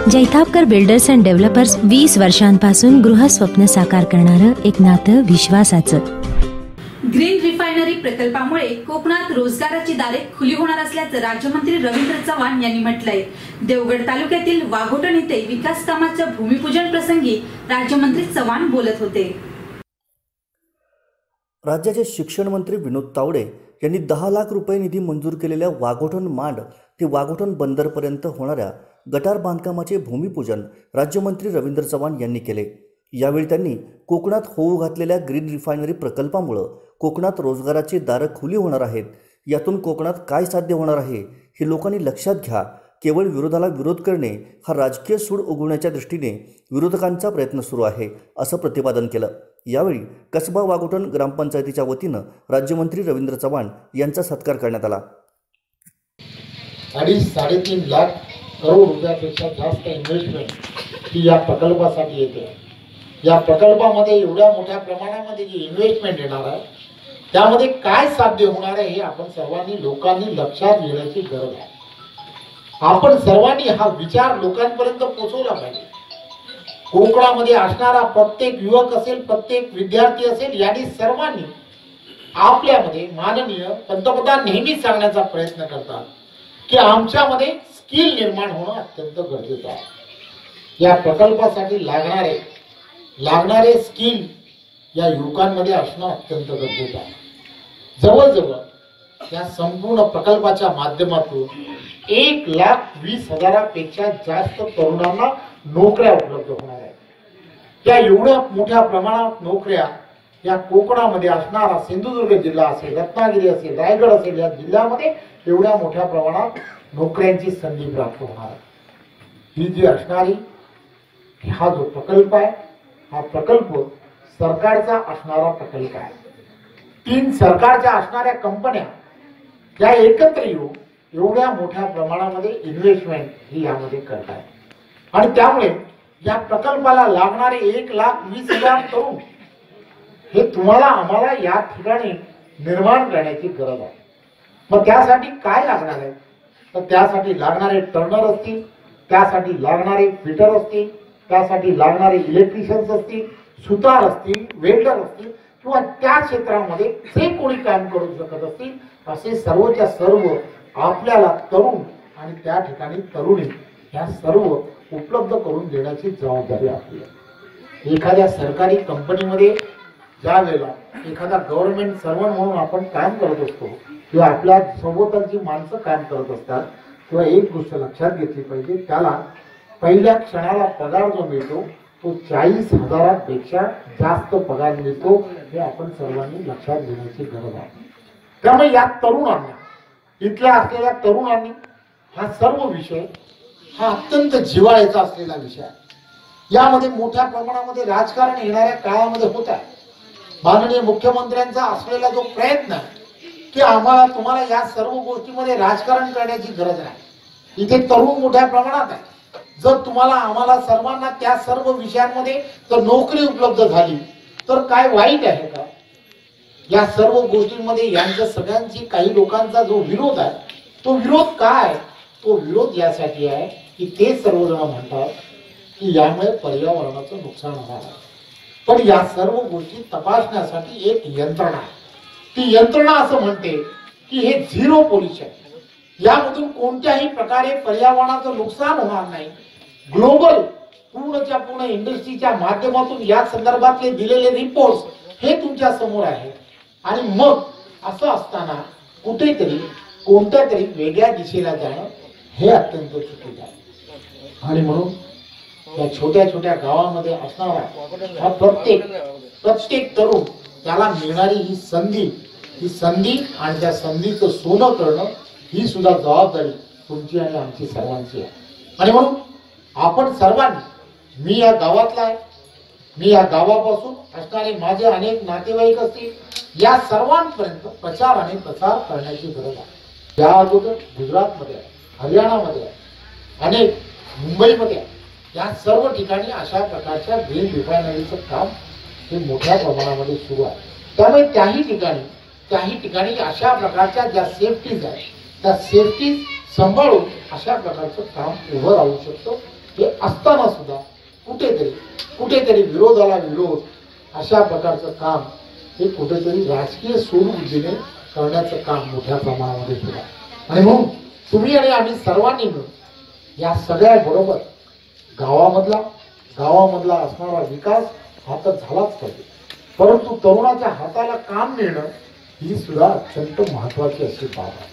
Jaitapkar builders and developers 20 वर्षांपासून गृहस्वप्न साकार करणारं एक नातं विश्वासाचं। ग्रीन रिफायनरी प्रकल्पामुळे कोकणात रोजगाराची दारे खुली होणार असल्याचं राज्यमंत्री रवींद्र चव्हाण यांनी म्हटलंय। देवगड तालुक्यातील वाघोटण येथे विकास कामाच्या भूमिपूजन प्रसंगी राज्यमंत्री चव्हाण बोलत होते। राज्याचे शिक्षण मंत्री विनोद तावडे यांनी 10 लाख रुपये निधी मंजूर केलेल्या वाघोटण मांड ते वाघोटण बंदरपर्यंत होणाऱ्या गटार बांधकामाचे भूमिपूजन राज्यमंत्री रवींद्र चव्हाण यांनी केले। यावेळी त्यांनी कोकणात होऊ घातलेल्या ग्रीन रिफायनरी प्रकल्पामुळे कोकणात रोजगाराची दारं खुली होणार आहेत। यातून कोकणात काय साध्य होणार आहे हे लोकांनी लक्षात घ्या। केवळ विरोधाला विरोध करणे हा राजकीय सूड उगवण्याच्या दृष्टीने विरोधकांचा प्रयत्न सुरू आहे, असं प्रतिपादन केलं। यावेळी कसबा वाघोटण ग्रामपंचायतीच्या वतीनं राज्यमंत्री रवींद्र चव्हाण यांचा सत्कार करण्यात आला। 2.5-3.5 लाख करोड रुपयापेक्षा जास्त इन्व्हेस्टमेंट ही या प्रकल्पासाठी येते। या प्रकल्पामध्ये एवढ्या मोठ्या प्रमाणामध्ये जी इन्व्हेस्टमेंट येणार आहे त्यामध्ये काय साध्य होणार आहे हे आपण सर्वांनी लोकांनी लक्षात घेण्याची गरज आहे। आपण सर्वांनी हा विचार लोकांपर्यंत पोहोचवला पाहिजे। कोकणामध्ये असणारा प्रत्येक युवक असेल, प्रत्येक विद्यार्थी असेल, यांनी सर्वांनी आपल्यामध्ये माननीय पंतप्रधान नेहमीच सांगण्याचा प्रयत्न करतात की आमच्यामध्ये स्किल निर्माण होणं अत्यंत गरजेचं आहे। या प्रकल्पासाठी लागणारे स्किल या युवकांमध्ये असणं अत्यंत गरजेचं आहे। जवळजवळ या संपूर्ण प्रकल्पाच्या माध्यमातून 1,20,000पेक्षा जास्त तरुणांना नोकऱ्या उपलब्ध होणार आहेत। या एवढ्या मोठ्या प्रमाणात नोकऱ्या या कोकणामध्ये असणारा सिंधुदुर्ग जिल्हा असेल, रत्नागिरी असेल, रायगड असेल, या जिल्ह्यामध्ये एवढ्या मोठ्या प्रमाणात नोकऱ्यांची संधी प्राप्त होणार आहे। ही जी असणारी हा जो प्रकल्प आहे हा प्रकल्प सरकारचा असणारा प्रकल्प आहे। 3 सरकारच्या असणाऱ्या कंपन्या या एकत्र येऊन एवढ्या मोठ्या प्रमाणामध्ये इन्व्हेस्टमेंट ही यामध्ये करतात आणि त्यामुळे या प्रकल्पाला लागणारे 1,20,000 तरुण हे तुम्हाला आम्हाला या ठिकाणी निर्माण करण्याची गरज आहे। मग त्यासाठी काय लागणार आहे तर त्यासाठी लागणारे टर्नर असतील, त्यासाठी लागणारे फिटर असतील, त्यासाठी लागणारे इलेक्ट्रिशियन्स असतील, सुतार असतील, वेल्डर असतील किंवा त्या क्षेत्रामध्ये जे कोणी काम करू शकत असतील असे सर्वच्या सर्व आपल्याला तरुण आणि त्या ठिकाणी तरुणी ह्या सर्व उपलब्ध करून देण्याची जबाबदारी आपली आहे। एखाद्या सरकारी कंपनीमध्ये ज्या वेळेला एखादा गव्हर्नमेंट सर्वंट म्हणून आपण काम करत असतो किंवा आपल्या सोबतची माणसं काम करत असतात तेव्हा एक गोष्ट लक्षात घेतली पाहिजे, त्याला पहिल्या क्षणाला पगार जो मिळतो तो 40,000पेक्षा जास्त पगार मिळतो हे आपण सर्वांनी लक्षात घेण्याची गरज आहे। त्यामुळे या तरुणांना, इथल्या असलेल्या तरुणांनी हा सर्व विषय हा अत्यंत जिव्हाळ्याचा असलेला विषय आहे। यामध्ये मोठ्या प्रमाणामध्ये राजकारण येणाऱ्या काळामध्ये होत आहे। माननीय मुख्यमंत्र्यांचा असलेला जो प्रयत्न आहे की आम्हाला तुम्हाला या सर्व गोष्टीमध्ये राजकारण करण्याची गरज नाही, इथे तरुण मोठ्या प्रमाणात आहे। जर तुम्हाला आम्हाला सर्वांना त्या सर्व विषयांमध्ये जर नोकरी उपलब्ध झाली तर काय वाईट आहे का? या सर्व गोष्टींमध्ये यांच्या सगळ्यांची काही लोकांचा जो विरोध आहे तो विरोध काय? तो विरोध यासाठी आहे की ते सर्वजण म्हणतात की यामुळे पर्यावरणाचं नुकसान होणार आहे। पण या सर्व गोष्टी तपासण्यासाठी एक यंत्रणा आहे। ती यंत्रणा असं म्हणते की हे झिरो पोल्युशन, यामधून कोणत्याही प्रकारे पर्यावरणाचं नुकसान होणार नाही। ग्लोबल पूर्णच्या पूर्ण इंडस्ट्रीच्या माध्यमातून या संदर्भातले दिलेले रिपोर्ट्स हे तुमच्या समोर आहे आणि मग असं असताना कुठेतरी कोणत्या तरी वेगळ्या दिशेला जाणं हे अत्यंत चुकीचं आहे। आणि म्हणून या छोट्या छोट्या गावामध्ये असणारा हा प्रत्येक तरुण त्याला मिळणारी ही संधी आणि त्या संधीचं सोनं करणं ही सुद्धा जबाबदारी तुमची आणि आमची सर्वांची आहे। आणि म्हणून आपण सर्वांनी, मी या गावातला आहे, मी या गावापासून असणारे माझे अनेक नातेवाईक असतील, या सर्वांपर्यंत प्रचार आणि प्रसार करण्याची गरज आहे। या अगोदर गुजरातमध्ये आहे, हरियाणामध्ये आहे, अनेक मुंबईमध्ये आहे, या सर्व ठिकाणी अशा प्रकारच्या ग्रीन रिफायनरीचं काम हे मोठ्या प्रमाणामध्ये सुरू आहे। त्यामुळे त्याही ठिकाणी अशा प्रकारच्या ज्या सेफ्टीज आहेत त्या सेफ्टीज सांभाळून अशा प्रकारचं काम उभं राहू शकतो हे असताना सुद्धा कुठेतरी विरोधाला विरोध अशा प्रकारचं काम हे कुठेतरी राजकीय सूडबुद्धीने करण्याचं काम मोठ्या प्रमाणामध्ये सुद्धा. आणि म्हणून तुम्ही आणि आम्ही सर्वांनी मिळून या सगळ्या बरोबर गावामधला असणारा विकास हा तर झालाच पाहिजे, परंतु तरुणाच्या हाताला काम मिळणं ही सुद्धा अत्यंत महत्वाची अशी बाब आहे.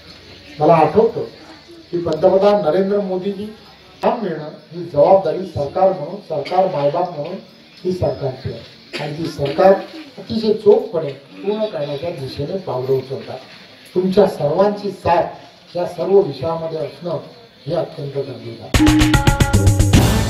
मला आठवतं की पंतप्रधान नरेंद्र मोदीजी काम मिळणं ही जबाबदारी सरकार म्हणून, सरकार मायबाप म्हणून ही सरकारची आहे आणि ती सरकार अतिशय चोखपणे पूर्ण करण्याच्या दिशेने पावलं उचलतात. तुमच्या सर्वांची साथ या सर्व विषयामध्ये असणं हे अत्यंत गरजेचं आहे.